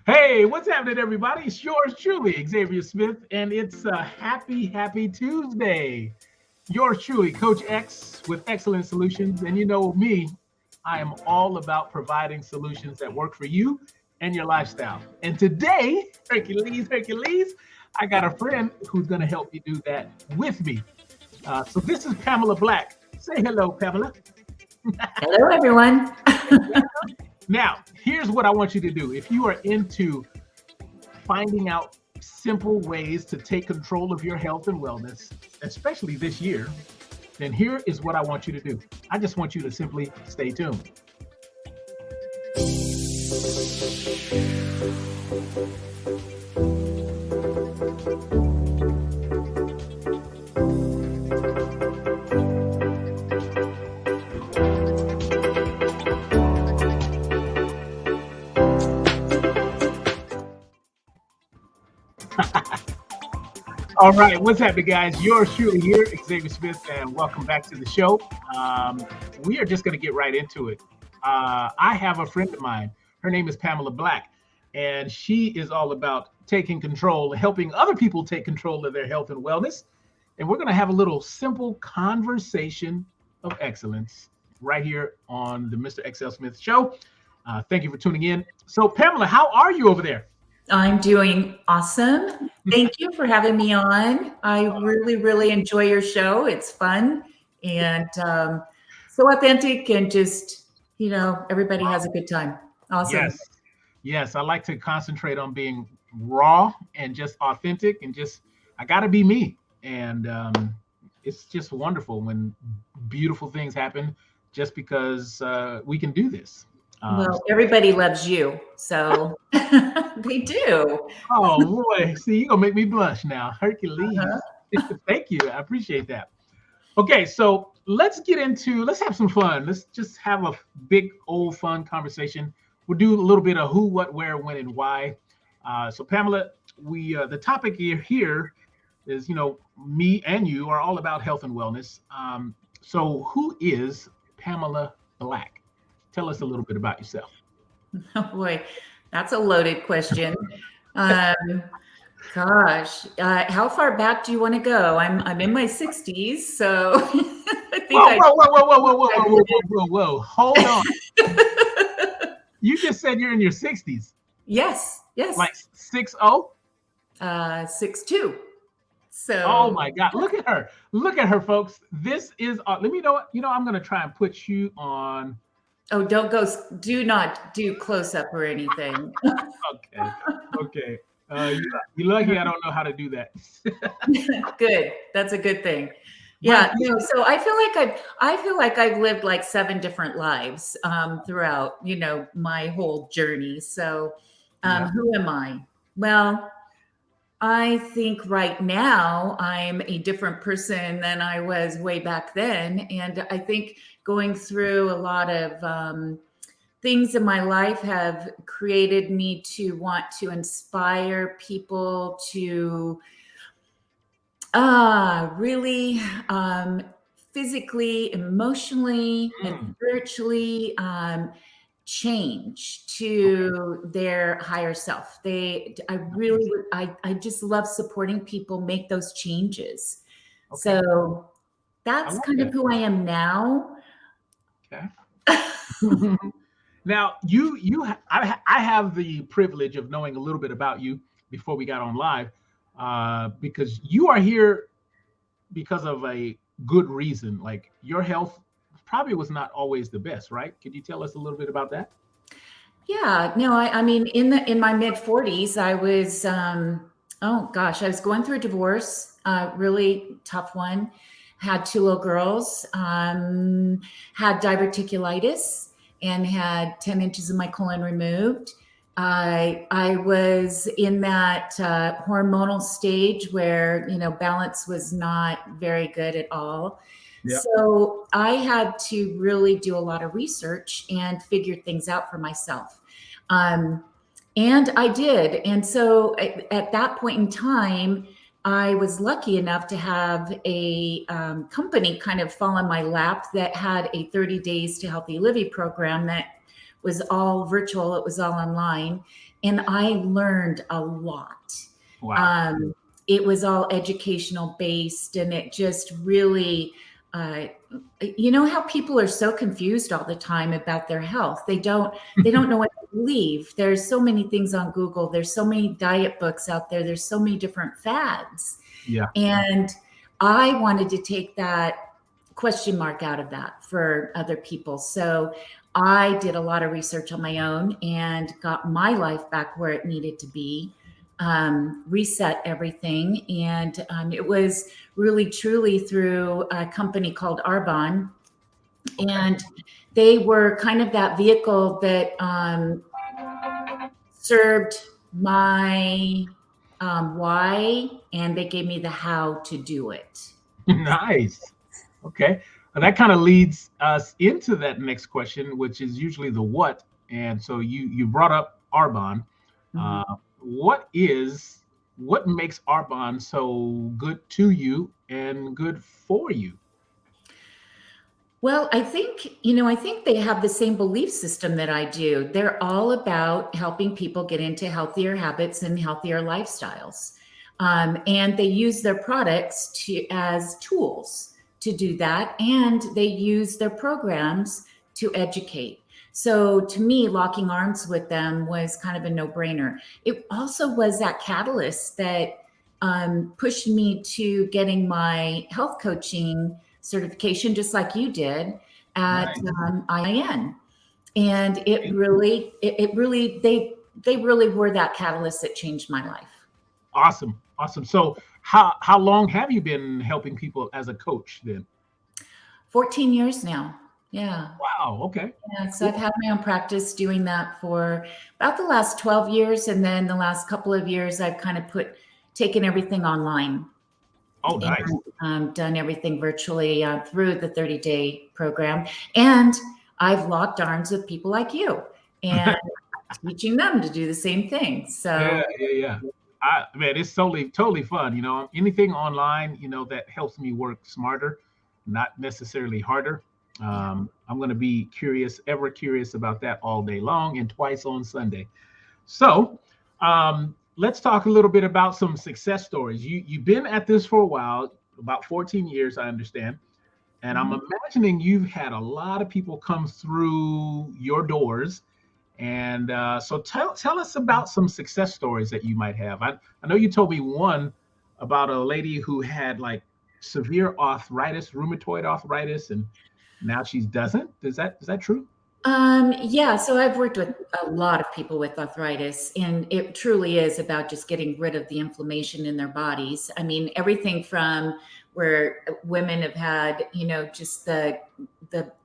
Hey, what's happening, everybody? It's yours truly, Xavier Smith, and it's a happy Tuesday. Yours truly, Coach X with excellent solutions. And you know me, I am all about providing solutions that work for you and your lifestyle. And today, Hercules, I got a friend who's going to help me do that with me. So this is Pamela Black. Say hello, Pamela. Hello, everyone. Now, here's what I want you to do. If you are into finding out simple ways to take control of your health and wellness, especially this year, then here is what I want you to do. I just want you to simply stay tuned. All right, what's happening, guys? Yours truly here, Xavier Smith, and welcome back to the show. We are just going to get right into it. I have a friend of mine. Her name is Pamela Black, and she is all about taking control, helping other people take control of their health and wellness. And we're going to have a little simple conversation of excellence right here on the Mr. XL Smith Show. Thank you for tuning in. So, Pamela, how are you over there? I'm doing awesome. Thank you for having me on. I really enjoy your show. It's fun and so authentic and just, everybody has a good time. Awesome. Yes. Yes. I like to concentrate on being raw and just authentic and just, I got to be me. And it's just wonderful when beautiful things happen just because we can do this. Well, everybody loves you. So they do. Oh, boy. See, you're going to make me blush now. Uh-huh. Hercules. Thank you. I appreciate that. Okay. So let's have some fun. Let's just have a big, old, fun conversation. We'll do a little bit of who, what, where, when, and why. So, Pamela, the topic here is, me and you are all about health and wellness. So, who is Pamela Black? Tell us a little bit about yourself. Oh boy, that's a loaded question. Um, Gosh, how far back do you want to go? I'm in my 60s, so I think Whoa, I. whoa, whoa, whoa, whoa, whoa, whoa, whoa, whoa, whoa, whoa. Hold on. You just said you're in your 60s, Yes, like 6-0? 6'2". Oh So, my God. Look at her. Look at her, folks. This is, let me know what, I'm going to try and put you on. oh, don't go. Do not do close up or anything. Okay. Okay. You're lucky I don't know how to do that. Good. That's a good thing. But Yeah. No. So I feel like I've lived like 7 different lives throughout, my whole journey. So, yeah. who am I? Well, I think right now I'm a different person than I was way back then. And I think going through a lot of things in my life have created me to want to inspire people to really physically, emotionally, and Mm, spiritually change okay. to their higher self. I really, Nice. I just love supporting people make those changes. Okay. So I that's love kind of that. who I am now. Okay. Now, I have the privilege of knowing a little bit about you before we got on live, because you are here because of a good reason. Like your health probably was not always the best, right? Could you tell us a little bit about that? Yeah, no, I mean, in my mid 40s, I was, oh gosh, I was going through a divorce, really tough one. Had 2 little girls, had diverticulitis, and had 10 inches of my colon removed. I was in that hormonal stage where balance was not very good at all. Yeah. So I had to really do a lot of research and figure things out for myself. Um, and I did. And so at that point in time, I was lucky enough to have a company kind of fall in my lap that had a 30 days to healthy living program that was all virtual. It was all online. And I learned a lot. Wow. It was all educational based, and it just really, uh, you know how people are so confused all the time about their health. They don't know what to believe. There's so many things on Google. There's so many diet books out there. There's so many different fads. Yeah. And I wanted to take that question mark out of that for other people. So I did a lot of research on my own and got my life back where it needed to be, reset everything. And it was really, truly through a company called Arbonne. And they were kind of that vehicle that served my why, and they gave me the how to do it. Nice. Okay. That kind of leads us into that next question, which is usually the what. And so you brought up Arbonne. Mhm. What makes Arbonne so good to you and good for you? Well, I think they have the same belief system that I do. They're all about helping people get into healthier habits and healthier lifestyles. And they use their products as tools to do that. And they use their programs to educate. So to me, locking arms with them was kind of a no brainer. It also was that catalyst that pushed me to getting my health coaching certification, just like you did at Nice. IIN. And they really were that catalyst that changed my life. Awesome. Awesome. So how long have you been helping people as a coach then? 14 years now. Yeah. Wow. Okay. Yeah. So I've Cool. had my own practice doing that for about the last 12 years. And then the last couple of years, I've kind of taken everything online Oh, and nice. done everything virtually through the 30-day program. And I've locked arms with people like you and teaching them to do the same thing. Yeah, So, yeah, yeah. Man, it's totally fun. Anything online, that helps me work smarter, not necessarily harder. yeah. I'm going to be ever curious about that all day long and twice on Sunday. So, let's talk a little bit about some success stories. You've been at this for a while, about 14 years, I understand. And I'm Mhm. imagining you've had a lot of people come through your doors. And so tell us about some success stories that you might have. I know you told me one about a lady who had like severe arthritis, rheumatoid arthritis, and now she doesn't. Is that true? Yeah, so I've worked with a lot of people with arthritis, and it truly is about just getting rid of the inflammation in their bodies. I mean, everything from where women have had, just the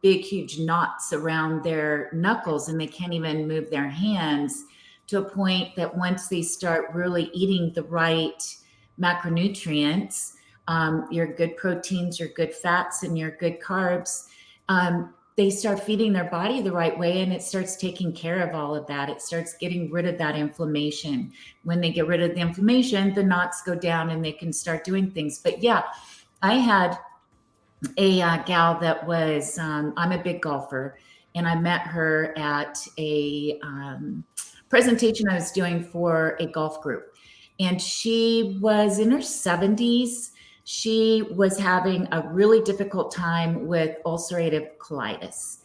big, huge knots around their knuckles, and they can't even move their hands, to a point that once they start really eating the right macronutrients, your good proteins, your good fats, and your good carbs. They start feeding their body the right way, and it starts taking care of all of that. It starts getting rid of that inflammation. When they get rid of the inflammation, the knots go down and they can start doing things. But yeah, I had a gal that was, I'm a big golfer, and I met her at a presentation I was doing for a golf group. And she was in her 70s. She was having a really difficult time with ulcerative colitis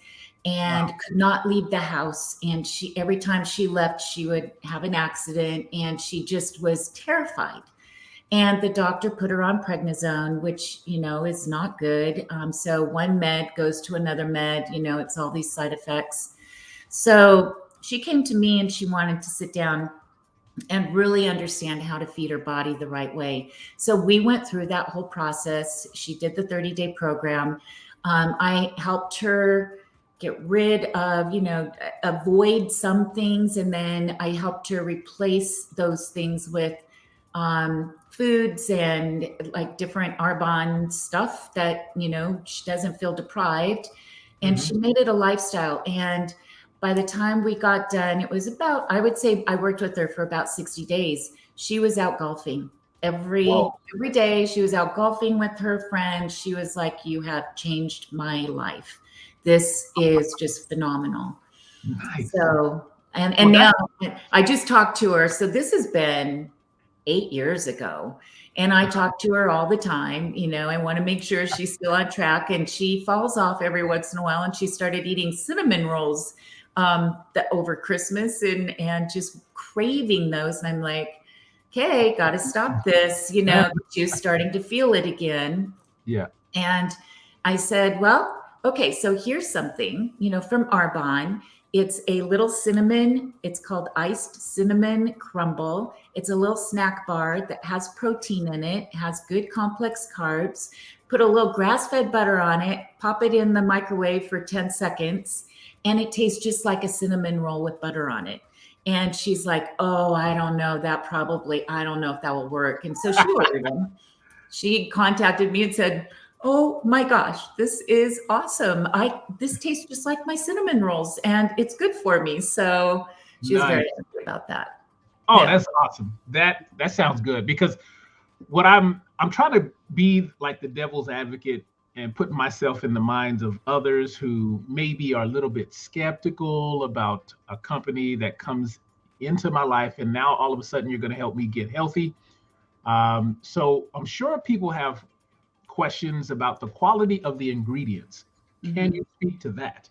and Wow. could not leave the house. And every time she left, she would have an accident, and she just was terrified. And the doctor put her on prednisone, which, is not good. So one med goes to another med, it's all these side effects. So she came to me and she wanted to sit down and really understand how to feed her body the right way. So we went through that whole process. She did the 30-day program. I helped her get rid of, avoid some things. And then I helped her replace those things with foods and like different Arbonne stuff that, she doesn't feel deprived. And Hmm. she made it a lifestyle. And by the time we got done, it was about, I would say I worked with her for about 60 days. She was out golfing every Whoa. every day. She was out golfing with her friends. She was like, "You have changed my life. This is just phenomenal." Nice. So, and Well, now I just talked to her. So this has been 8 years ago. And I talk to her all the time. I want to make sure she's still on track. And she falls off every once in a while. And she started eating cinnamon rolls over Christmas and just craving those. And I'm like, okay, got to stop this. She was starting to feel it again. yeah. And I said, well, okay, so here's something, from Arbonne. It's a little cinnamon. It's called iced cinnamon crumble. It's a little snack bar that has protein in it, has good complex carbs. Put a little grass-fed butter on it, pop it in the microwave for 10 seconds, and it tastes just like a cinnamon roll with butter on it. And she's like, oh, I don't know, I don't know if that will work. And so she ordered them. She contacted me and said, oh my gosh, this is awesome. This tastes just like my cinnamon rolls and it's good for me. So she was very happy about that. Oh, yeah. That's awesome. That sounds good, because what I'm trying to be like the devil's advocate and putting myself in the minds of others who maybe are a little bit skeptical about a company that comes into my life and now all of a sudden you're going to help me get healthy. So I'm sure people have questions about the quality of the ingredients. Can you speak to that?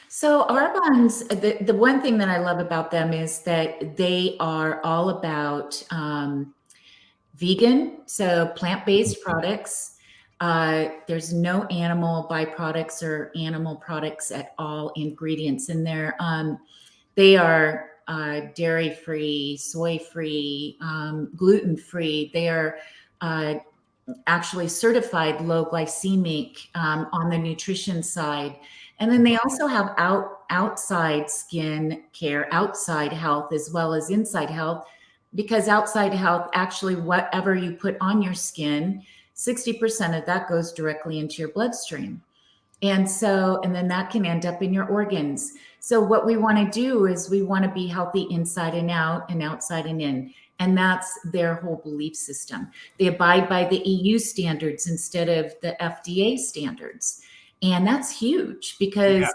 So Arbonne's, the one thing that I love about them is that they are all about vegan, so plant-based products. There's no animal byproducts or animal products at all, ingredients in there. They are dairy-free, soy-free, gluten-free. They are actually certified low glycemic on the nutrition side. And then they also have outside skin care, outside health, as well as inside health, because outside health, actually, whatever you put on your skin, 60% of that goes directly into your bloodstream. And then that can end up in your organs. So what we want to do is we want to be healthy inside and out and outside and in. And that's their whole belief system. They abide by the EU standards instead of the FDA standards. And that's huge because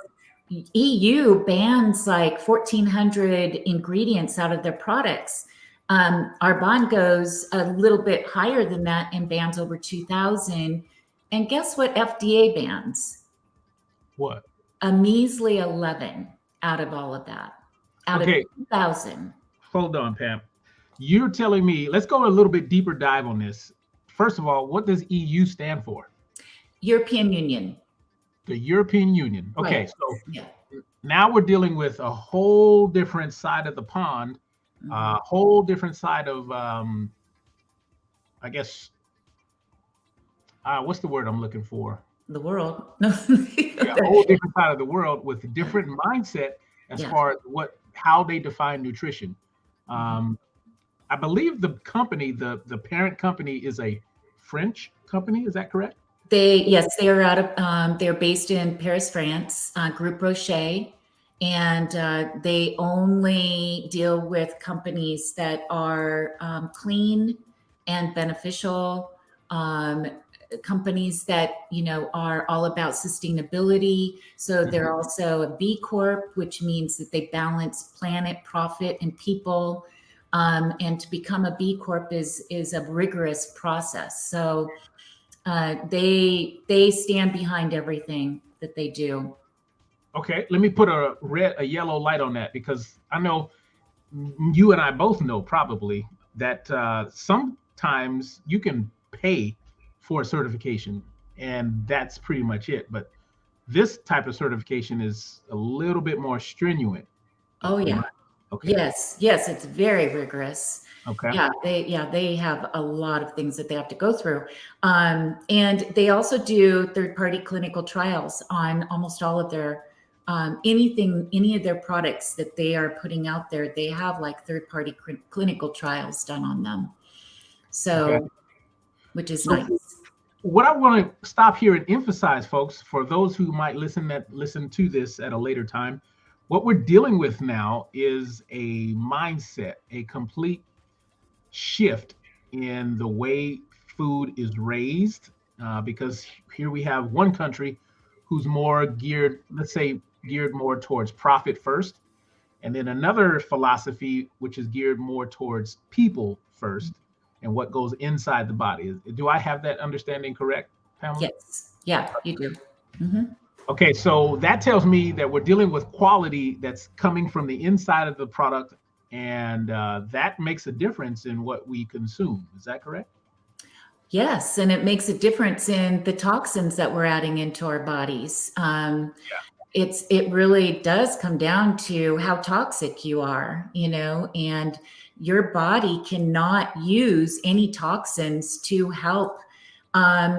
EU bans like 1,400 ingredients out of their products. Arbonne goes a little bit higher than that and bans over 2,000. And guess what FDA bans? What? A measly 11 out of all of that, out of 2,000. Hold on, Pam. You're telling me, let's go a little bit deeper dive on this. First of all, what does EU stand for? European Union. The European Union. Okay, right. So now we're dealing with a whole different side of the pond, a whole different side of, I guess, what's the word I'm looking for? The world. A whole different side of the world with a different mindset as far as how they define nutrition. I believe the company, the parent company, is a French company. Is that correct? They are out of. They're based in Paris, France. Groupe Rocher, and they only deal with companies that are clean and beneficial. Companies that are all about sustainability. So they're also a B Corp, which means that they balance planet, profit, and people. And to become a B Corp is a rigorous process. So they stand behind everything that they do. Okay, let me put a yellow light on that, because I know you and I both know probably that sometimes you can pay for a certification and that's pretty much it. But this type of certification is a little bit more stringent. Oh yeah. Okay. Yes, it's very rigorous. Okay. They have a lot of things that they have to go through. And they also do third-party clinical trials on almost all of their any of their products that they are putting out there. They have like third-party clinical trials done on them. So, which is nice. What I want to stop here and emphasize, folks, for those who might listen to this at a later time, what we're dealing with now is a mindset, a complete shift in the way food is raised, because here we have one country who's more geared, let's say, geared more towards profit first, and then another philosophy which is geared more towards people first and what goes inside the body. Do I have that understanding correct, Pamela? Yes. Yeah, you do. Hmm. Okay, so that tells me that we're dealing with quality that's coming from the inside of the product, and that makes a difference in what we consume. Is that correct? Yes, and it makes a difference in the toxins that we're adding into our bodies. It really does come down to how toxic you are, and your body cannot use any toxins to help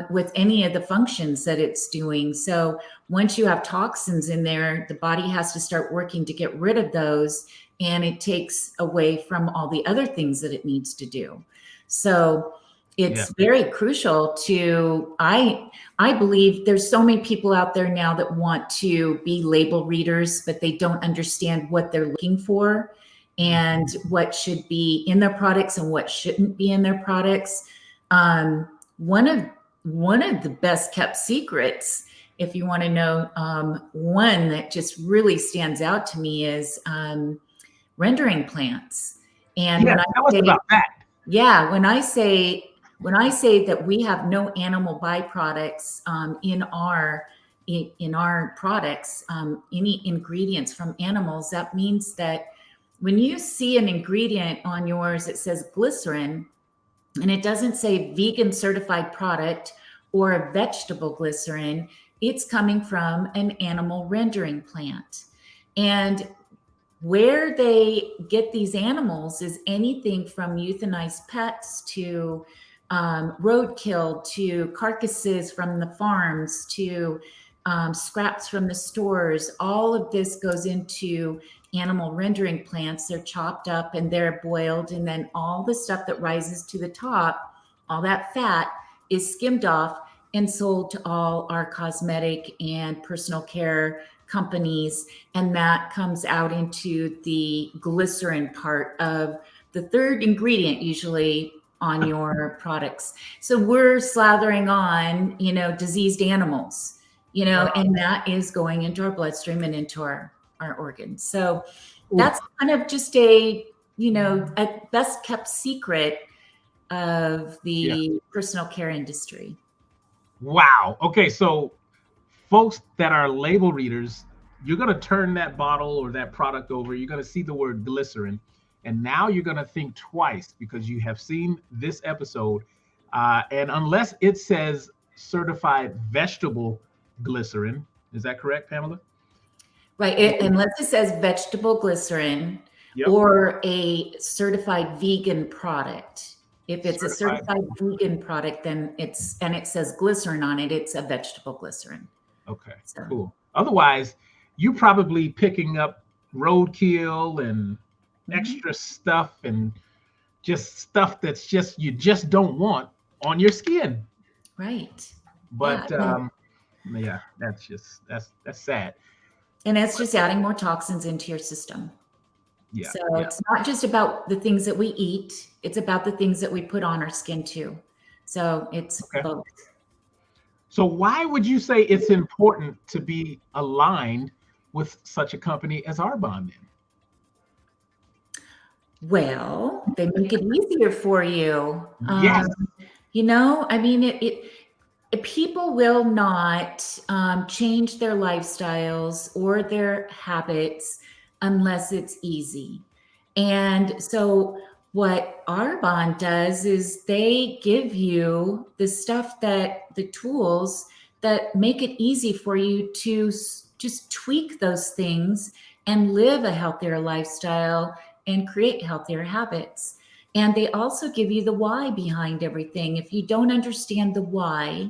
with any of the functions that it's doing. So once you have toxins in there, the body has to start working to get rid of those, and it takes away from all the other things that it needs to do. So Yeah. it's very crucial to, I believe there's so many people out there now that want to be label readers, but they don't understand what they're looking for and what should be in their products and what shouldn't be in their products. One of the best kept secrets, if you want to know, one that just really stands out to me is rendering plants. And Yeah, when I tell us say, about that. yeah, when I say that we have no animal byproducts in our products, any ingredients from animals, that means that when you see an ingredient on yours, it says glycerin, and it doesn't say vegan certified product or a vegetable glycerin, it's coming from an animal rendering plant. And where they get these animals is anything from euthanized pets to roadkill to carcasses from the farms to scraps from the stores. All of this goes into animal rendering plants. They're chopped up and they're boiled, and then all the stuff that rises to the top, all that fat, is skimmed off and sold to all our cosmetic and personal care companies, and that comes out into the glycerin part of the third ingredient usually on your products. So we're slathering on, diseased animals, and that is going into our bloodstream and into our organs. So that's kind of just a best kept secret of the personal care industry. Wow. Okay, so folks that are label readers, you're going to turn that bottle or that product over, you're going to see the word glycerin, and now you're going to think twice because you have seen this episode. And unless it says certified vegetable glycerin, is that correct, Pamela? Right. Unless it says vegetable glycerin Yep. or a certified vegan product. If it's a Certified. certified vegan product, then it says glycerin on it, it's a vegetable glycerin. Okay, So. cool. Otherwise, you probably picking up roadkill and extra stuff and just stuff that's just you just don't want on your skin. Right. But yeah, that's sad. And it's just adding more toxins into your system. Yeah. So it's not just about the things that we eat, it's about the things that we put on our skin too. So it's both. So why would you say it's important to be aligned with such a company as Arbonne then? Well, they make it easier for you. Yes. I mean, people will not change their lifestyles or their habits unless it's easy. And so what Arbonne does is they give you the tools that make it easy for you to just tweak those things and live a healthier lifestyle and create healthier habits. And they also give you the why behind everything. If you don't understand the why,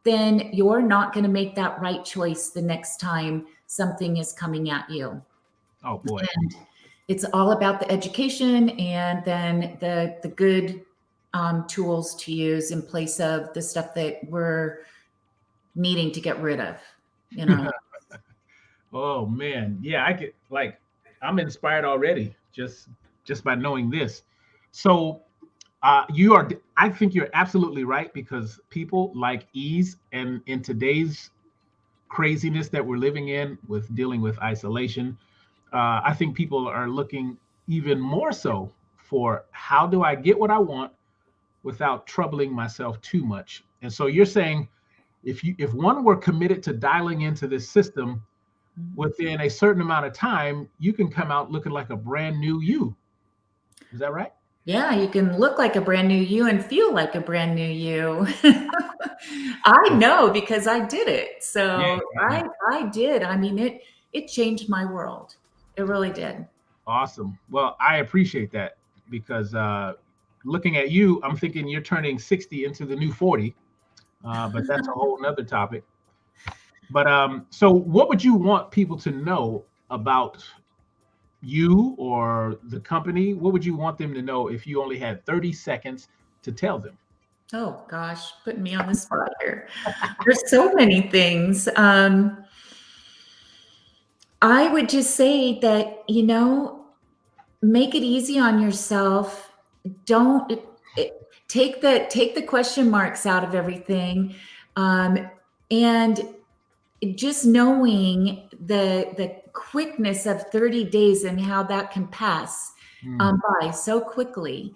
then you're not going to make that right choice the next time something is coming at you. Oh boy. And it's all about the education and then the good tools to use in place of the stuff that we're needing to get rid of, Oh man. Yeah, I'm inspired already just by knowing this. So I think you're absolutely right because people like ease, and in today's craziness that we're living in with dealing with isolation, I think people are looking even more so for how do I get what I want without troubling myself too much. And so you're saying if one were committed to dialing into this system within a certain amount of time, you can come out looking like a brand new you. Is that right? Yeah, you can look like a brand new you and feel like a brand new you. I know because I did it. Yeah, So yeah. I did. I mean, it changed my world. It really did. Awesome. Well, I appreciate that because looking at you, I'm thinking you're turning 60 into the new 40, but that's a whole nother topic. But so what would you want people to know about you or the company? What would you want them to know if you only had 30 seconds to tell them? Oh gosh, putting me on the spot here. There's so many things. I would just say that, make it easy on yourself. Don't take the question marks out of everything. And just knowing the quickness of 30 days and how that can pass by so quickly.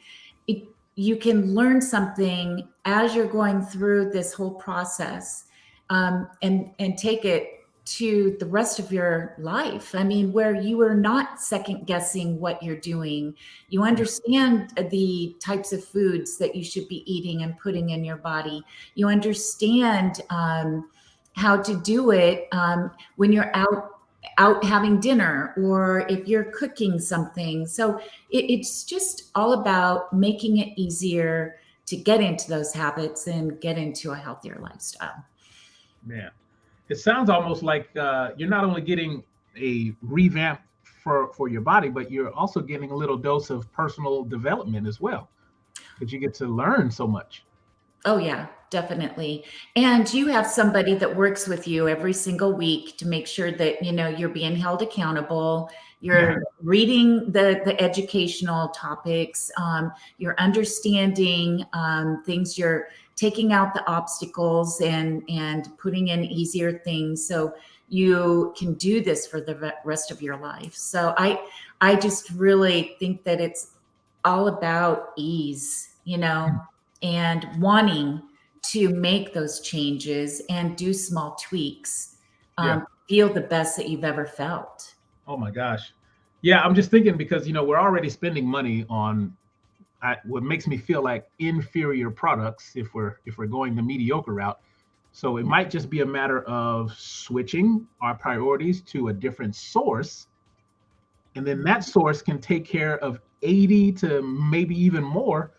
You can learn something as you're going through this whole process, and take it to the rest of your life. I mean, where you are not second guessing what you're doing. You understand the types of foods that you should be eating and putting in your body. You understand how to do it when you're out having dinner or if you're cooking something. So it's just all about making it easier to get into those habits and get into a healthier lifestyle. Man, it sounds almost like you're not only getting a revamp for your body, but you're also getting a little dose of personal development as well, because you get to learn so much. Oh yeah, definitely. And you have somebody that works with you every single week to make sure that, you're being held accountable. You're reading the educational topics. You're understanding things. You're taking out the obstacles and putting in easier things. So you can do this for the rest of your life. So I just really think that it's all about ease, and wanting to make those changes and do small tweaks, Yeah. feel the best that you've ever felt. Oh my gosh. Yeah, I'm just thinking because we're already spending money on what makes me feel like inferior products if we're going the mediocre route. So it might just be a matter of switching our priorities to a different source, and then that source can take care of 80 to maybe even more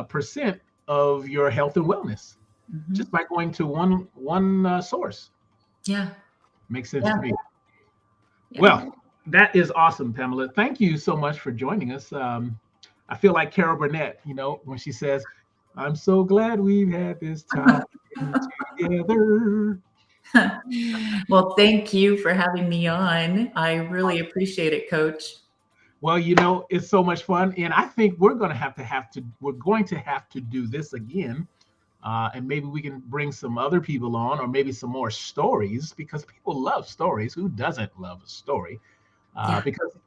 percent of your health and wellness Mhm. just by going to one source. Yeah. Makes sense Yeah. to me. Yeah. Well, that is awesome, Pamela. Thank you so much for joining us. I feel like Carol Burnett, when she says, "I'm so glad we've had this time together." Well, thank you for having me on. I really appreciate it, Coach. Well, it's so much fun, and I think we're going to have to do this again, and maybe we can bring some other people on, or maybe some more stories because people love stories. Who doesn't love a story? Yeah. Because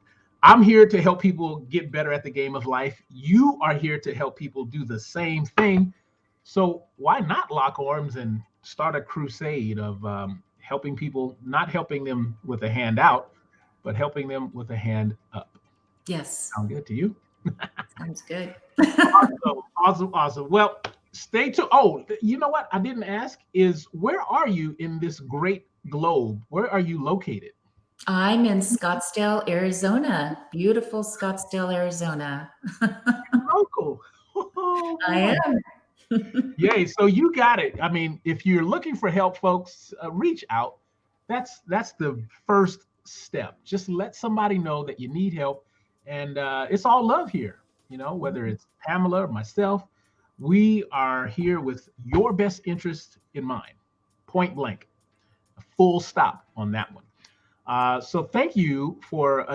I'm here to help people get better at the game of life. You are here to help people do the same thing. So why not lock arms and start a crusade of helping people, not helping them with a hand out, but helping them with a hand up? Yes. Sound good to you? Sounds good. Awesome, awesome, awesome. Well, stay tuned. Oh, you know what? I didn't ask is where are you in this great globe? Where are you located? I'm in Scottsdale, Arizona. Beautiful Scottsdale, Arizona. Local. Oh I boy. am. Yay. So you got it. I mean, if you're looking for help, folks, reach out. That's the first step. Just let somebody know that you need help, and it's all love here. Whether it's Pamela or myself, we are here with your best interest in mind. Point blank. A full stop on that one. So thank you for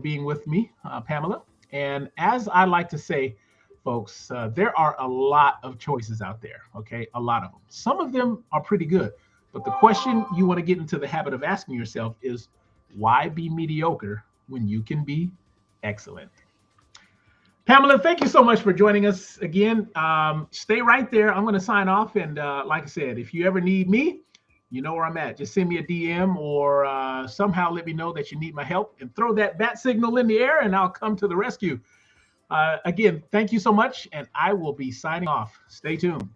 being with me, Pamela. And as I like to say, folks, there are a lot of choices out there. Okay, a lot of them. Some of them are pretty good. But the question you want to get into the habit of asking yourself is, why be mediocre when you can be excellent? Pamela, thank you so much for joining us again. Stay right there. I'm going to sign off. And like I said, if you ever need me, you know where I'm at. Just send me a DM or somehow let me know that you need my help and throw that bat signal in the air and I'll come to the rescue. Again, thank you so much. And I will be signing off. Stay tuned.